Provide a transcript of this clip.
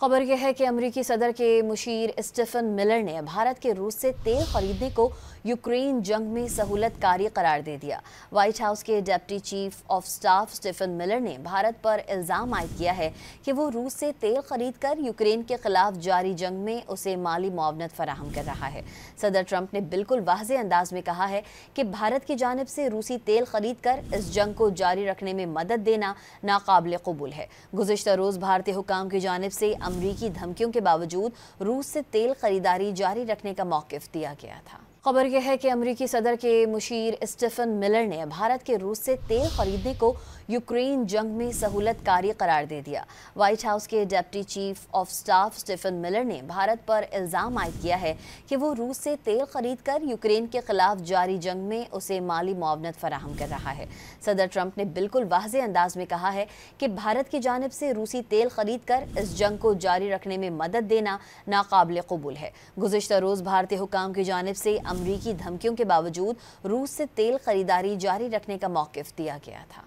खबर यह है कि अमेरिकी सदर के मुशीर स्टीफन मिलर ने भारत के रूस से तेल खरीदने को यूक्रेन जंग में सहूलतकारी करार दे दिया। व्हाइट हाउस के deputy chief of staff Stephen Miller ने भारत पर इल्जाम आयद किया है कि वो रूस से तेल खरीदकर यूक्रेन के खिलाफ जारी जंग में उसे माली मुआवनत फराहम कर रहा है। सदर ट्रंप ने बिल्कुल वाज़ेह अंदाज में कहा है कि भारत की जानिब से रूसी तेल खरीद कर इस जंग को जारी रखने में मदद देना नाकाबिल कबूल है। गुज़िश्ता रोज़ भारतीय हुकाम की जानिब से अमरीकी धमकियों के बावजूद रूस से तेल खरीदारी जारी रखने का मौक़िफ़ दिया गया था। खबर यह है कि अमेरिकी सदर के मुशीर स्टीफन मिलर ने भारत के रूस से तेल खरीदने को यूक्रेन जंग में सहूलतकारी करार दे दिया। व्हाइट हाउस के deputy chief of staff Stephen Miller ने भारत पर इल्जाम आयद किया है कि वो रूस से तेल खरीदकर यूक्रेन के खिलाफ जारी जंग में उसे माली मुआवनत फराहम कर रहा है। सदर ट्रंप ने बिल्कुल वाज़ेह अंदाज में कहा है कि भारत की जानिब से रूसी तेल खरीद कर इस जंग को जारी रखने में मदद देना नाकाबिल कबूल है। गुज़िश्ता रोज़ भारतीय हुकाम की जानिब से अमरीकी धमकियों के बावजूद रूस से तेल खरीदारी जारी रखने का मौक़िफ़ दिया गया था।